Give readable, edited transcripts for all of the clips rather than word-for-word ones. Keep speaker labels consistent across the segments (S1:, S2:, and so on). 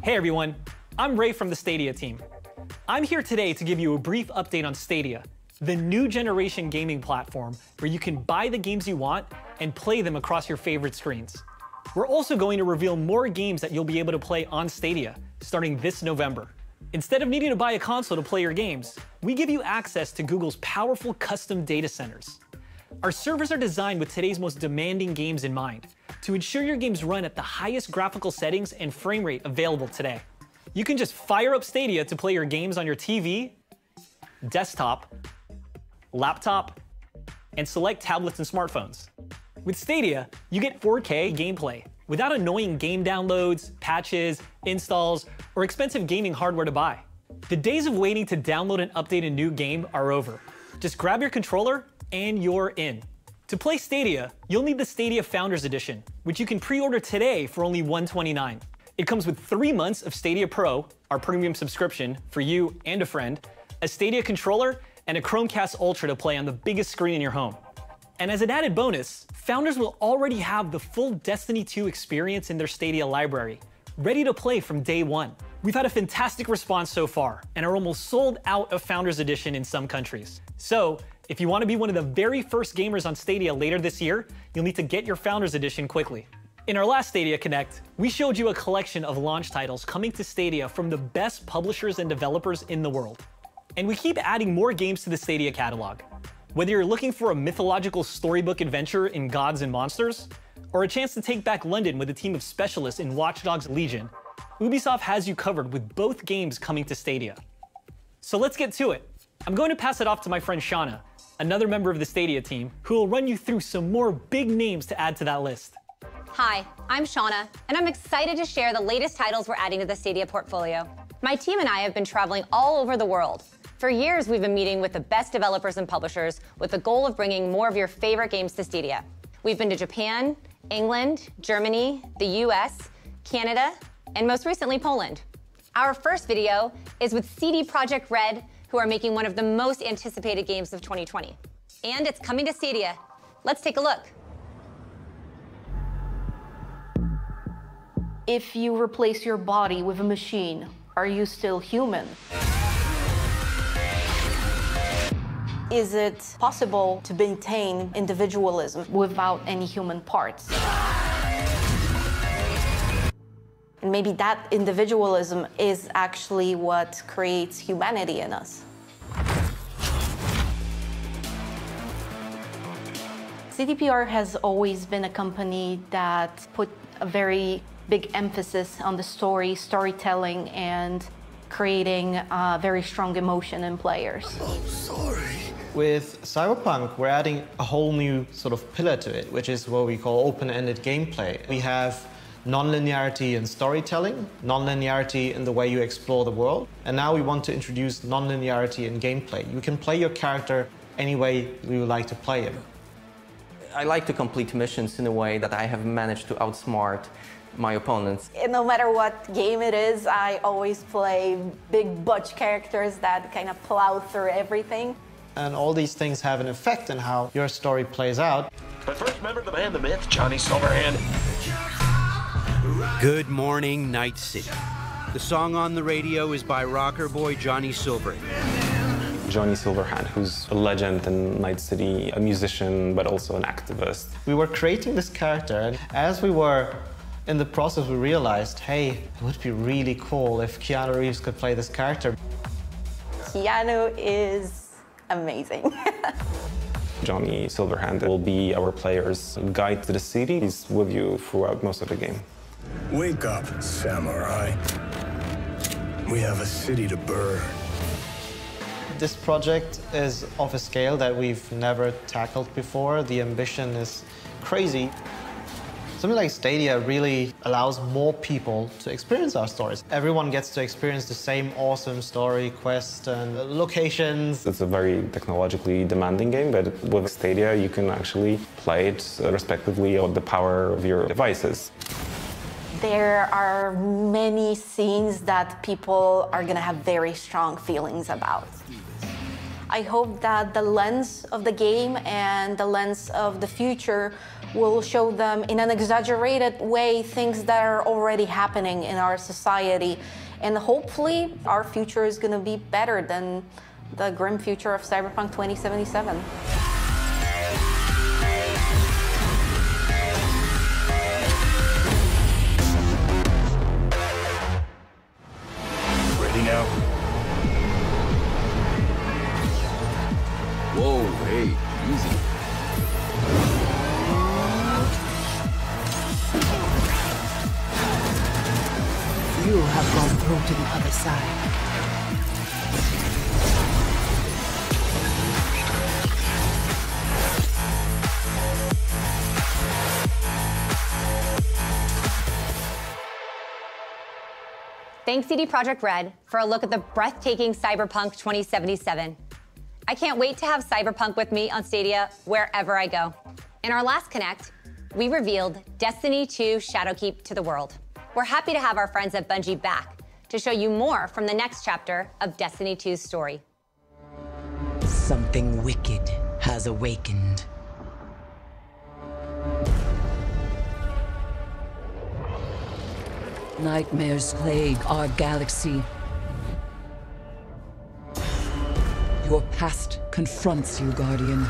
S1: Hey everyone, I'm Ray from the Stadia team. I'm here today to give you a brief update on Stadia, the new generation gaming platform where you can buy the games you want and play them across your favorite screens. We're also going to reveal more games that you'll be able to play on Stadia starting this November. Instead of needing to buy a console to play your games, we give you access to Google's powerful custom data centers. Our servers are designed with today's most demanding games in mind to ensure your games run at the highest graphical settings and frame rate available today. You can just fire up Stadia to play your games on your TV, desktop, laptop, and select tablets and smartphones. With Stadia, you get 4K gameplay without annoying game downloads, patches, installs, or expensive gaming hardware to buy. The days of waiting to download and update a new game are over. Just grab your controller and you're in. To play Stadia, you'll need the Stadia Founders Edition, which you can pre-order today for only $129. It comes with 3 months of Stadia Pro, our premium subscription for you and a friend, a Stadia controller, and a Chromecast Ultra to play on the biggest screen in your home. And as an added bonus, Founders will already have the full Destiny 2 experience in their Stadia library, ready to play from day one. We've had a fantastic response so far, and are almost sold out of Founders Edition in some countries. So, if you want to be one of the very first gamers on Stadia later this year, you'll need to get your Founders Edition quickly. In our last Stadia Connect, we showed you a collection of launch titles coming to Stadia from the best publishers and developers in the world. And we keep adding more games to the Stadia catalog. Whether you're looking for a mythological storybook adventure in Gods and Monsters, or a chance to take back London with a team of specialists in Watch Dogs Legion, Ubisoft has you covered with both games coming to Stadia. So let's get to it. I'm going to pass it off to my friend Shauna, another member of the Stadia team, who will run you through some more big names to add to that list.
S2: Hi, I'm Shauna, and I'm excited to share the latest titles we're adding to the Stadia portfolio. My team and I have been traveling all over the world. For years, we've been meeting with the best developers and publishers with the goal of bringing more of your favorite games to Stadia. We've been to Japan, England, Germany, the US, Canada, and most recently, Poland. Our first video is with CD Projekt Red, who are making one of the most anticipated games of 2020. And it's coming to Stadia. Let's take a look.
S3: If you replace your body with a machine, are you still human? Is it possible to maintain individualism without any human parts? And maybe that individualism is actually what creates humanity in us. CDPR has always been a company that put a very big emphasis on the storytelling, and creating very strong emotion in players.
S4: I'm sorry.
S5: With Cyberpunk, we're adding a whole new sort of pillar to it, which is what we call open-ended gameplay. We have non-linearity in storytelling, non-linearity in the way you explore the world, and now we want to introduce non-linearity in gameplay. You can play your character any way you would like to play him.
S6: I like to complete missions in a way that I have managed to outsmart my opponents.
S3: No matter what game it is, I always play big butch characters that kind of plow through everything.
S5: And all these things have an effect on how your story plays out.
S4: But first, remember the man, the myth, Johnny Silverhand.
S7: Good morning, Night City. The song on the radio is by rocker boy Johnny Silverhand.
S8: Johnny Silverhand, who's a legend in Night City, a musician, but also an activist.
S5: We were creating this character, and as we were in the process, we realized, hey, it would be really cool if Keanu Reeves could play this character.
S3: Keanu is amazing.
S8: Johnny Silverhand will be our player's guide to the city. He's with you throughout most of the game.
S4: Wake up, samurai. We have a city to burn.
S5: This project is of a scale that we've never tackled before. The ambition is crazy. Something like Stadia really allows more people to experience our stories. Everyone gets to experience the same awesome story, quest, and locations.
S8: It's a very technologically demanding game, but with Stadia, you can actually play it respectively of the power of your devices.
S3: There are many scenes that people are gonna have very strong feelings about. I hope that the lens of the game and the lens of the future We'll show them in an exaggerated way things that are already happening in our society. And hopefully our future is going to be better than the grim future of Cyberpunk 2077.
S4: Now.
S9: Whoa, hey, easy.
S10: You have gone through to the other side.
S2: Thanks CD Projekt Red for a look at the breathtaking Cyberpunk 2077. I can't wait to have Cyberpunk with me on Stadia wherever I go. In our last Connect, we revealed Destiny 2 Shadowkeep to the world. We're happy to have our friends at Bungie back to show you more from the next chapter of Destiny 2's story.
S10: Something wicked has awakened. Nightmares plague our galaxy. Your past confronts you, Guardian.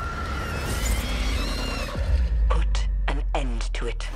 S10: Put an end to it.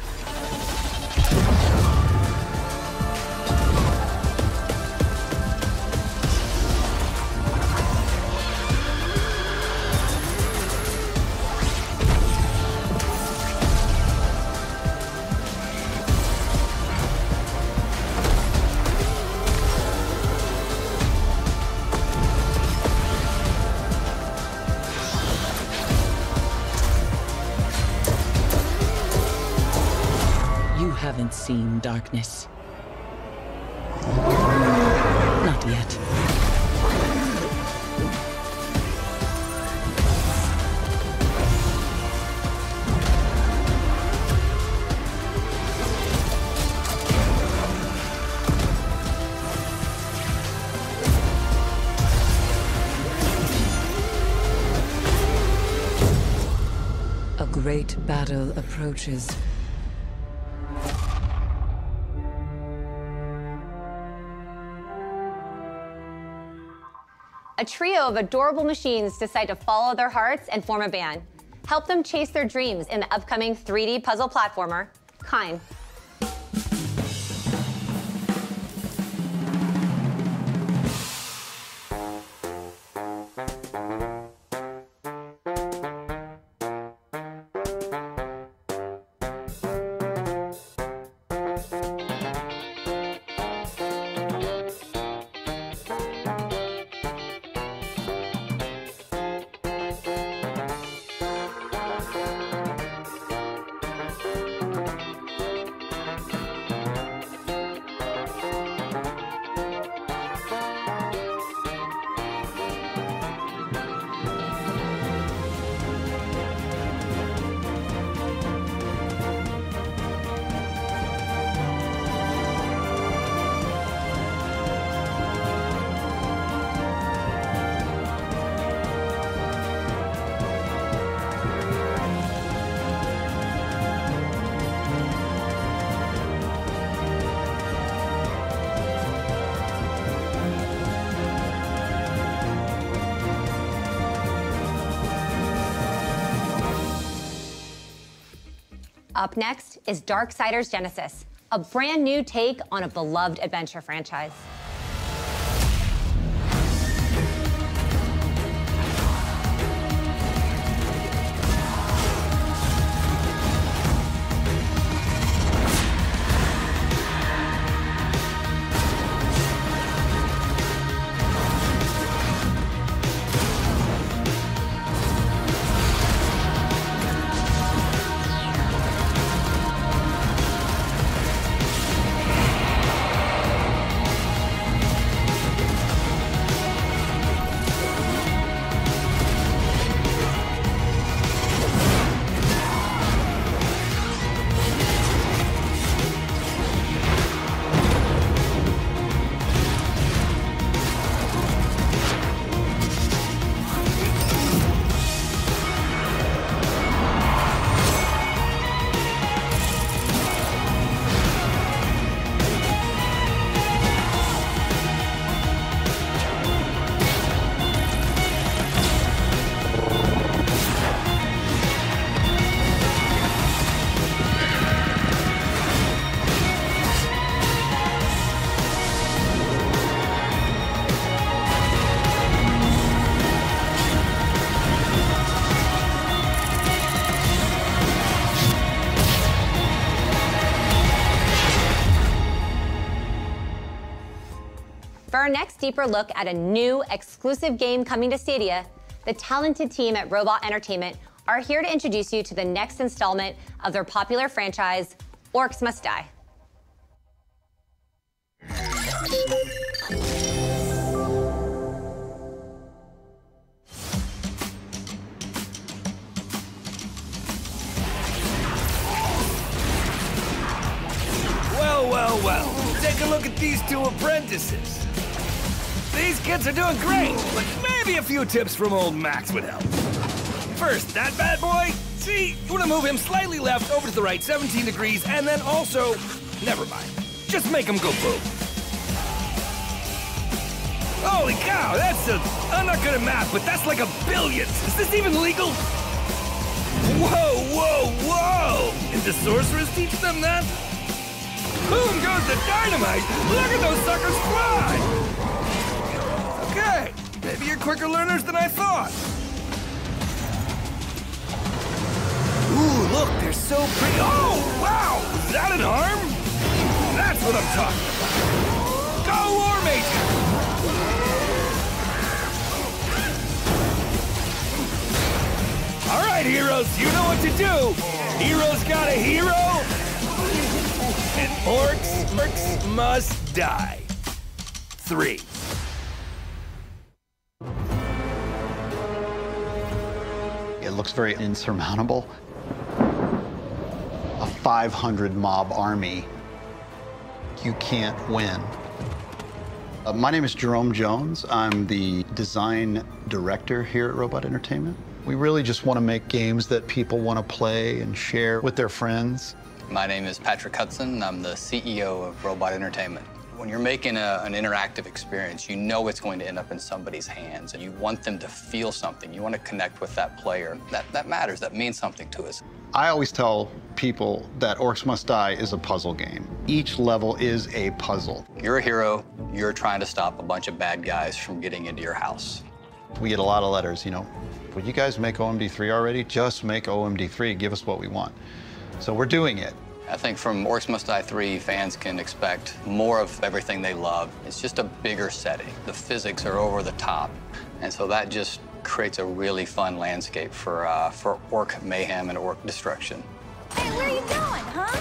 S10: Haven't seen darkness. Not yet. A great battle approaches.
S2: A trio of adorable machines decide to follow their hearts and form a band. Help them chase their dreams in the upcoming 3D puzzle platformer, Kine. Up next is Darksiders Genesis, a brand new take on a beloved adventure franchise. our next deeper look at a new exclusive game coming to Stadia, the talented team at Robot Entertainment are here to introduce you to the next installment of their popular franchise, Orcs Must Die.
S11: Well, take a look at these two apprentices. These kids are doing great, but maybe a few tips from old Max would help. First, that bad boy, see, you want to move him slightly left over to the right 17 degrees, and then also, never mind, just make him go boom. Holy cow, I'm not good at math, but that's like $1 billion. Is this even legal? Whoa! Did the sorceress teach them that? Boom goes the dynamite! Look at those suckers fly! Okay, maybe you're quicker learners than I thought. Ooh, look, they're so pretty. Oh, wow! Is that an arm? That's what I'm talking about. Go, War Mage! All right, heroes, you know what to do. Heroes got a hero. And orcs must die. 3.
S12: It looks very insurmountable. A 500 mob army. You can't win. My name is Jerome Jones. I'm the design director here at Robot Entertainment. We really just want to make games that people want to play and share with their friends.
S13: My name is Patrick Hudson. I'm the CEO of Robot Entertainment. When you're making an interactive experience, you know it's going to end up in somebody's hands, and you want them to feel something. You want to connect with that player. That matters. That means something to us.
S12: I always tell people that Orcs Must Die is a puzzle game. Each level is a puzzle.
S13: You're a hero. You're trying to stop a bunch of bad guys from getting into your house.
S12: We get a lot of letters, would you guys make OMD3 already? Just make OMD3, give us what we want. So we're doing it.
S13: I think from Orcs Must Die 3, fans can expect more of everything they love. It's just a bigger setting. The physics are over the top, and so that just creates a really fun landscape for orc mayhem and orc destruction.
S14: Hey, where are you going, huh?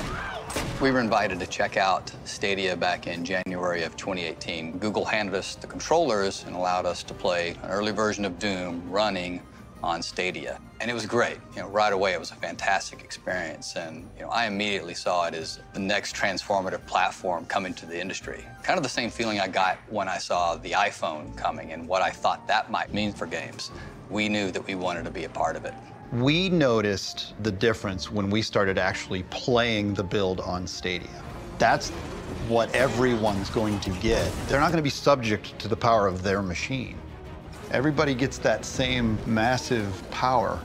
S13: We were invited to check out Stadia back in January of 2018. Google handed us the controllers and allowed us to play an early version of Doom running on Stadia. And it was great. Right away, it was a fantastic experience. And, I immediately saw it as the next transformative platform coming to the industry. Kind of the same feeling I got when I saw the iPhone coming and what I thought that might mean for games. We knew that we wanted to be a part of it.
S12: We noticed the difference when we started actually playing the build on Stadia. That's what everyone's going to get. They're not going to be subject to the power of their machine. Everybody gets that same massive power.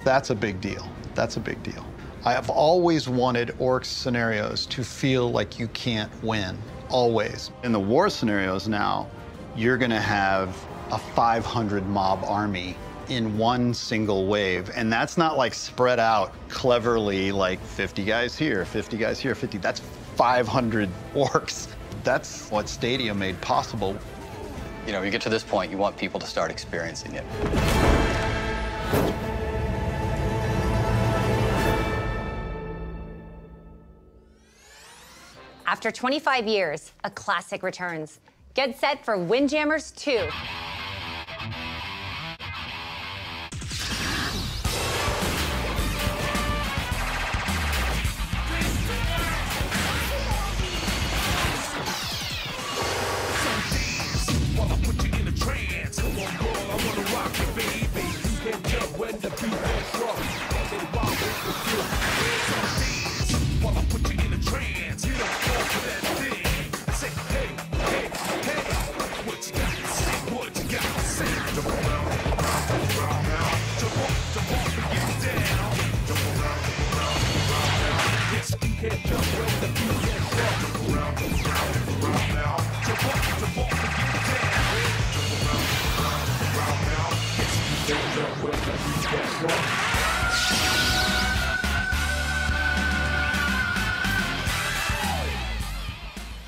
S12: That's a big deal. That's a big deal. I have always wanted orcs scenarios to feel like you can't win, always. In the war scenarios now, you're gonna have a 500 mob army in one single wave. And that's not like spread out cleverly, like 50 guys here, 50 guys here, 50. That's 500 orcs. That's what Stadia made possible.
S13: You get to this point, you want people to start experiencing it.
S2: After 25 years, a classic returns. Get set for Windjammers 2.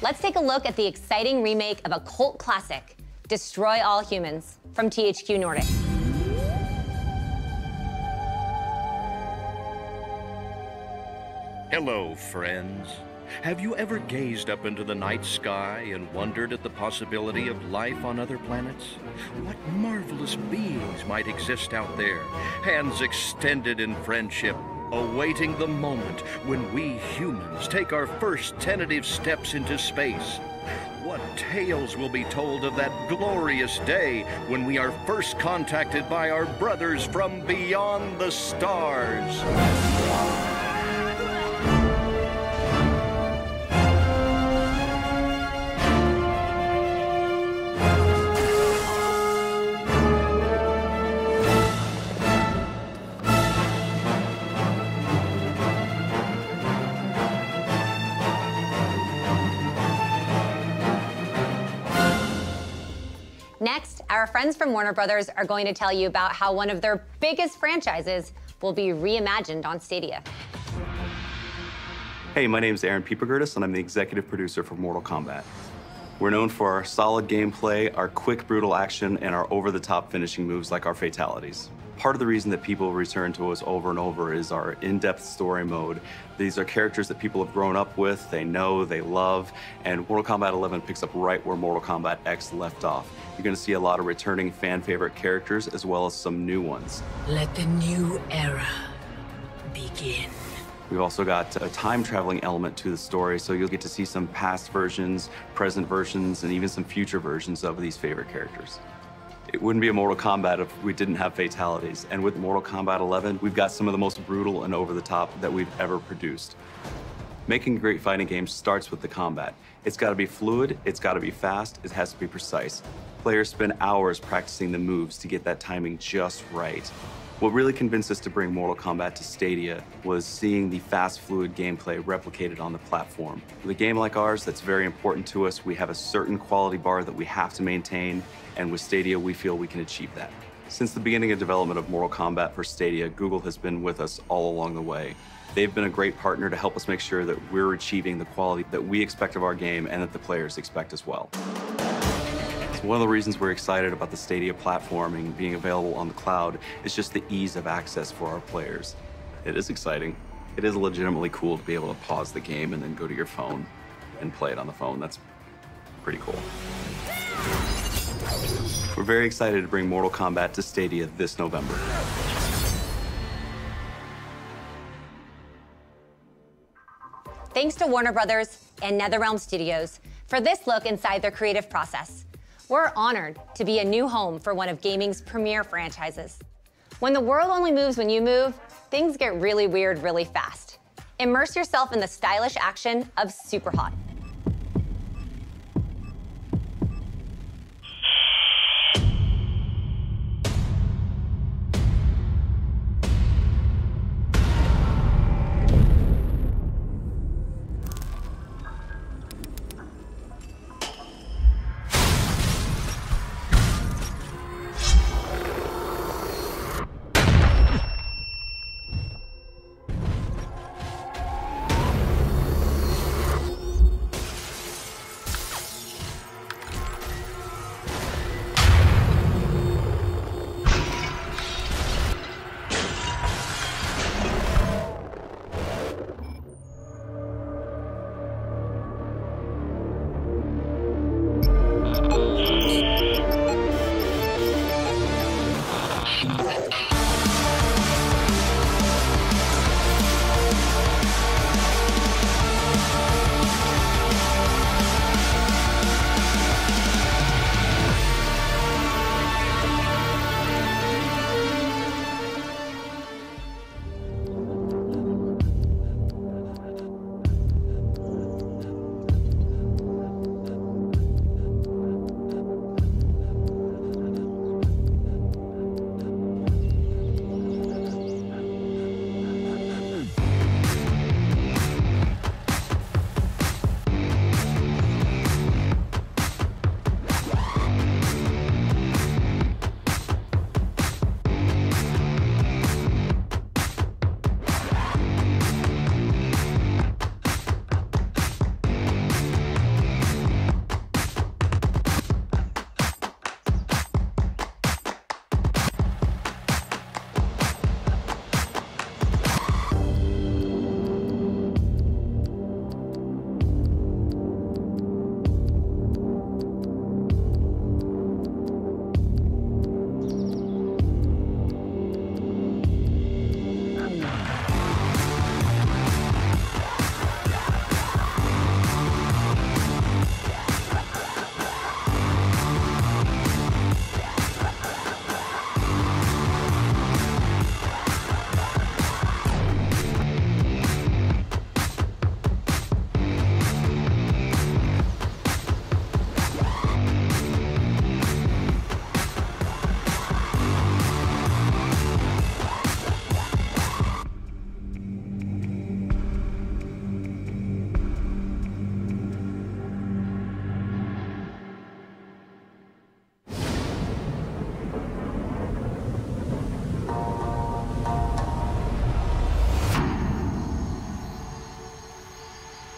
S2: Let's take a look at the exciting remake of a cult classic, Destroy All Humans, from THQ Nordic.
S15: Hello, friends. Have you ever gazed up into the night sky and wondered at the possibility of life on other planets? What marvelous beings might exist out there, hands extended in friendship, awaiting the moment when we humans take our first tentative steps into space? What tales will be told of that glorious day when we are first contacted by our brothers from beyond the stars?
S2: Next, our friends from Warner Brothers are going to tell you about how one of their biggest franchises will be reimagined on Stadia.
S16: Hey, my name is Aaron Piepergertis, and I'm the executive producer for Mortal Kombat. We're known for our solid gameplay, our quick, brutal action, and our over-the-top finishing moves like our fatalities. Part of the reason that people return to us over and over is our in-depth story mode. These are characters that people have grown up with, they know, they love, and Mortal Kombat 11 picks up right where Mortal Kombat X left off. You're going to see a lot of returning fan-favorite characters as well as some new ones.
S10: Let the new era begin.
S16: We've also got a time-traveling element to the story, so you'll get to see some past versions, present versions, and even some future versions of these favorite characters. It wouldn't be a Mortal Kombat if we didn't have fatalities. And with Mortal Kombat 11, we've got some of the most brutal and over-the-top that we've ever produced. Making a great fighting game starts with the combat. It's got to be fluid, it's got to be fast, it has to be precise. Players spend hours practicing the moves to get that timing just right. What really convinced us to bring Mortal Kombat to Stadia was seeing the fast, fluid gameplay replicated on the platform. With a game like ours that's very important to us, we have a certain quality bar that we have to maintain, and with Stadia, we feel we can achieve that. Since the beginning of development of Mortal Kombat for Stadia, Google has been with us all along the way. They've been a great partner to help us make sure that we're achieving the quality that we expect of our game and that the players expect as well. One of the reasons we're excited about the Stadia platform and being available on the cloud is just the ease of access for our players. It is exciting. It is legitimately cool to be able to pause the game and then go to your phone and play it on the phone. That's pretty cool. We're very excited to bring Mortal Kombat to Stadia this November.
S2: Thanks to Warner Brothers and NetherRealm Studios for this look inside their creative process. We're honored to be a new home for one of gaming's premier franchises. When the world only moves when you move, things get really weird really fast. Immerse yourself in the stylish action of Superhot.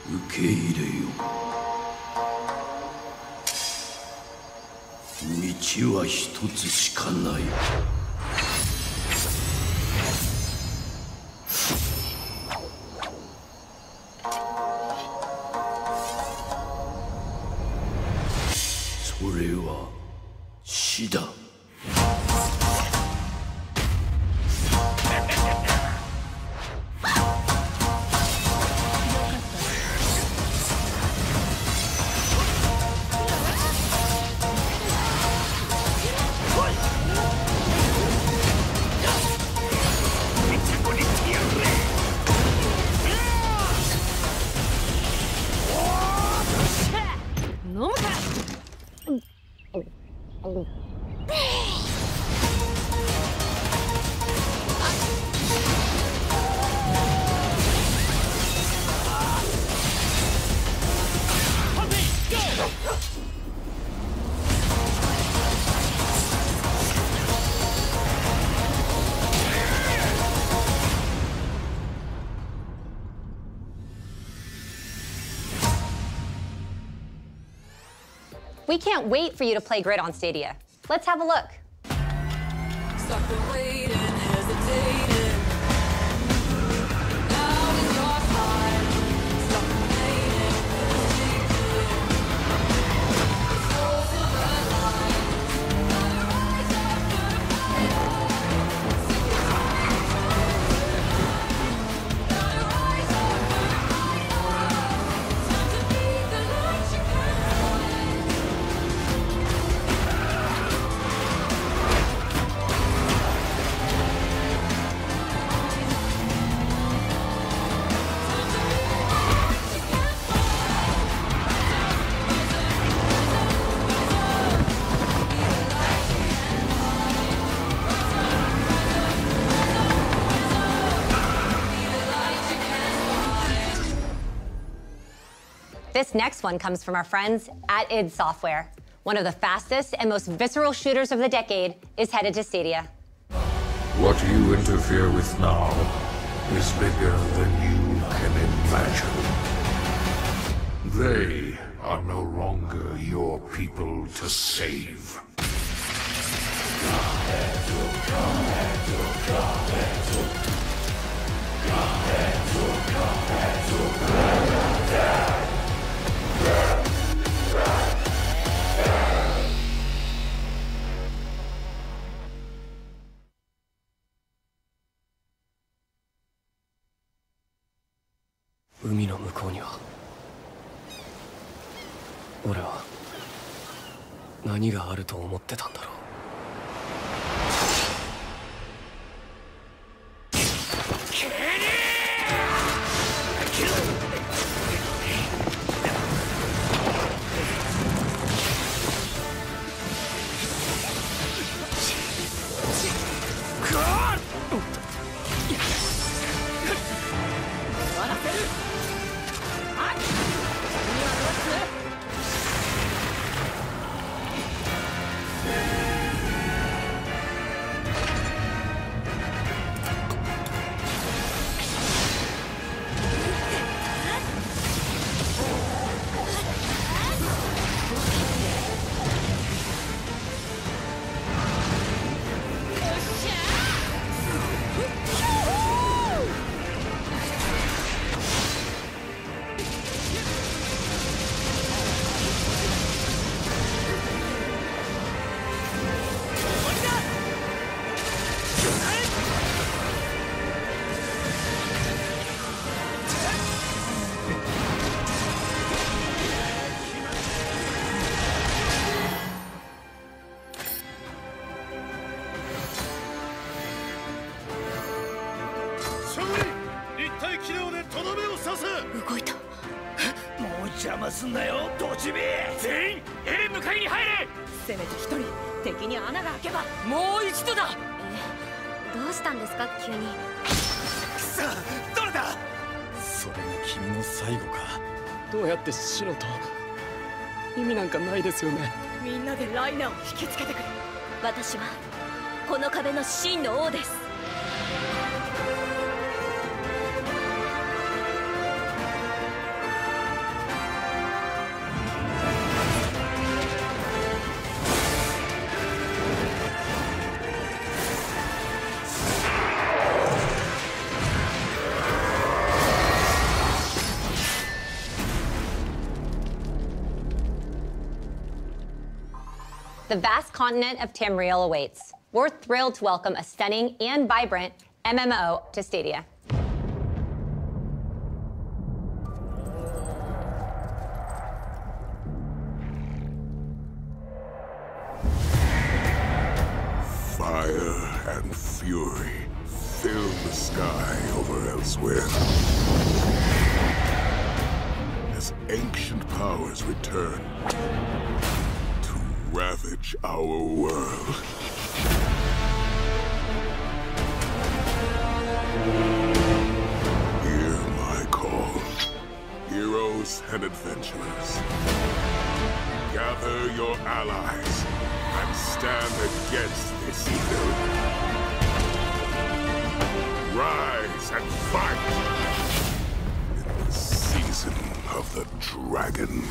S9: 受け入れよ。道は一つしかない。それは死だ。
S2: We can't wait for you to play Grid on Stadia. Let's have a look. This next one comes from our friends at id Software. One of the fastest and most visceral shooters of the decade is headed to Stadia.
S9: What you interfere with now is bigger than you can imagine. They are no longer your people to save.
S17: Umi no mukou ni wa ore wa nani ga aru to omotte ta n darou.
S18: Miんなでライナーを引きつけてくれ。私はこの壁の真の王です。
S2: The vast continent of Tamriel awaits. We're thrilled to welcome a stunning and vibrant MMO to Stadia.
S9: Fire and fury fill the sky over elsewhere. As ancient powers return to ravage our world. Hear my call. Heroes and adventurers. Gather your allies and stand against this evil. Rise and fight in the season of the dragon.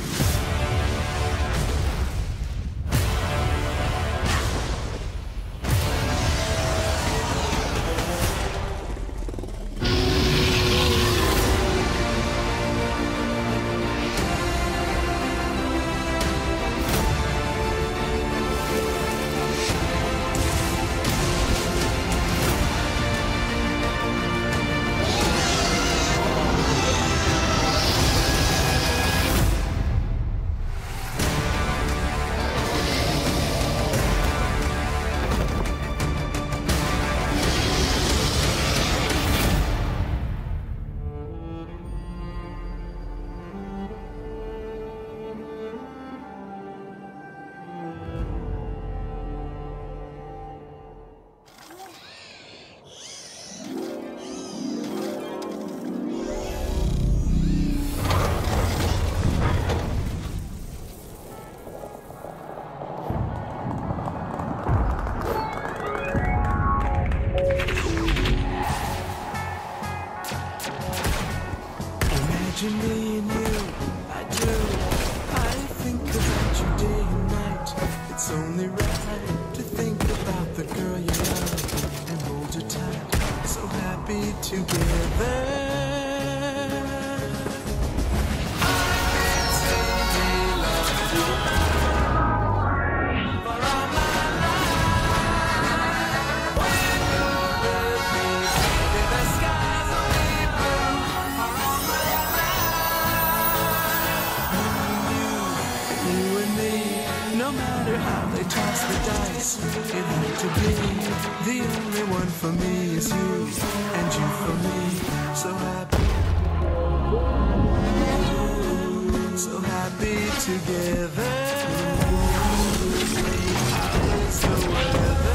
S19: Imagine me and you, I do. I think about you day and night. It's only right to think about the girl you love and hold her tight. So happy together. Toss the dice, it had to be. The only one for me is you, and you for me. So happy, so happy together. How is the weather?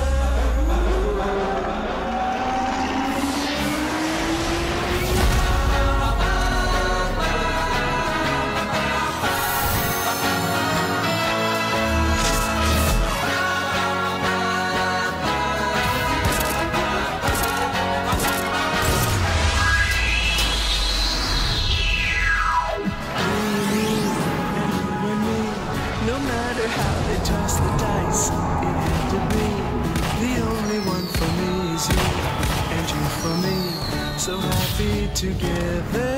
S19: So happy together,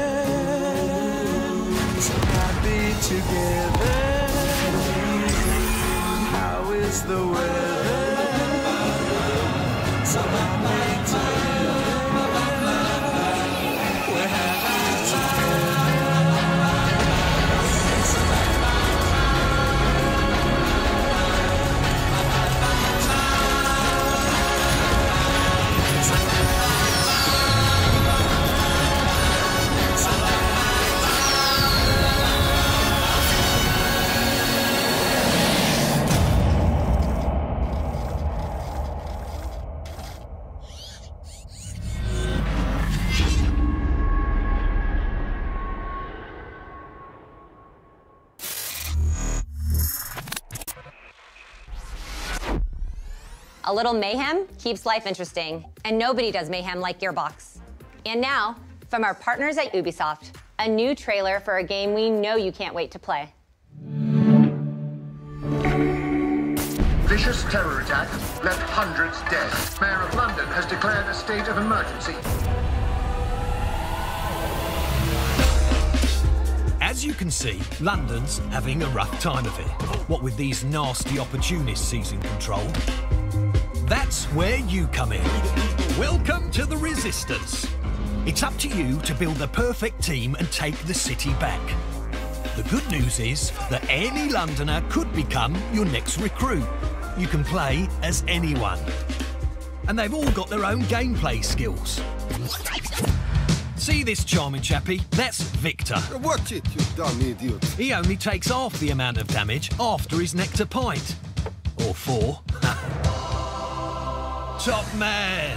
S19: so happy together. How is the weather? So happy together. We're happy together.
S2: A little mayhem keeps life interesting, and nobody does mayhem like Gearbox. And now, from our partners at Ubisoft, a new trailer for a game we know you can't wait to play.
S20: Vicious terror attack left hundreds dead. Mayor of London has declared a state of emergency.
S7: As
S21: As you can see, London's having a rough time of it. What with these nasty opportunists seizing control. That's where you come in. Welcome to the Resistance. It's up to you to build the perfect team and take the city back. The good news is that any Londoner could become your next recruit. You can play as anyone. And they've all got their own gameplay skills. See this charming chappie? That's Victor.
S22: Watch it, you dumb idiot.
S21: He only takes half the amount of damage after he's necked a pint. Or 4. Top man!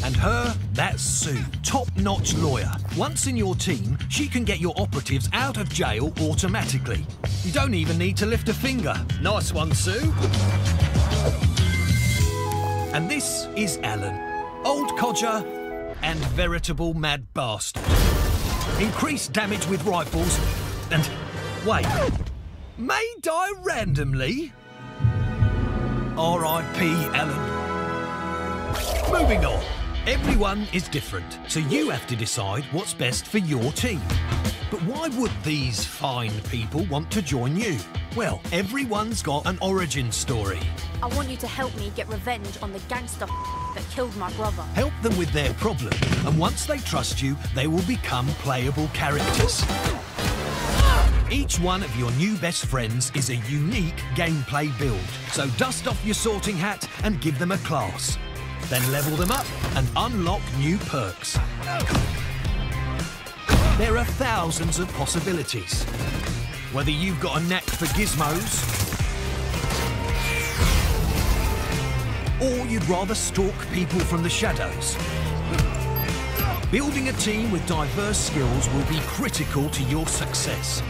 S21: And her, that's Sue, top-notch lawyer. Once in your team, she can get your operatives out of jail automatically. You don't even need to lift a finger. Nice one, Sue. And this is Alan, old codger and veritable mad bastard. Increased damage with rifles and... wait, may die randomly? R.I.P. Alan. Moving on. Everyone is different, so you have to decide what's best for your team. But why would these fine people want to join you? Well, everyone's got an origin story.
S18: I want you to help me get revenge on the gangster that killed my brother.
S21: Help them with their problem, and once they trust you, they will become playable characters. Each one of your new best friends is a unique gameplay build, so dust off your sorting hat and give them a class. Then level them up and unlock new perks. There are thousands of possibilities. Whether you've got a knack for gizmos, or you'd rather stalk people from the shadows. Building a team with diverse skills will be critical to your success.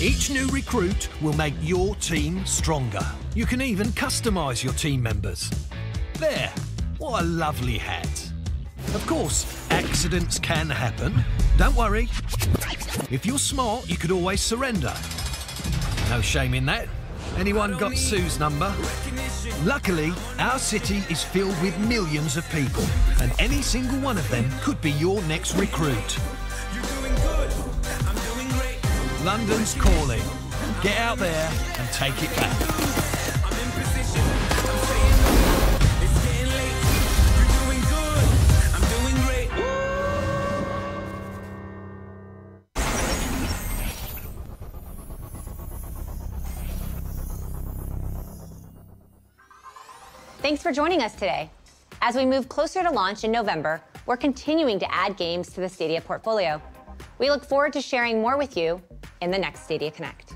S21: Each new recruit will make your team stronger. You can even customise your team members. There, what a lovely hat. Of course, accidents can happen. Don't worry. If you're smart, you could always surrender. No shame in that. Anyone got Sue's number? Luckily, our city is filled with millions of people, and any single one of them could be your next recruit. London's calling. Get out there and take it back.
S2: Thanks for joining us today. As we move closer to launch in November, we're continuing to add games to the Stadia portfolio. We look forward to sharing more with you in the next Stadia Connect.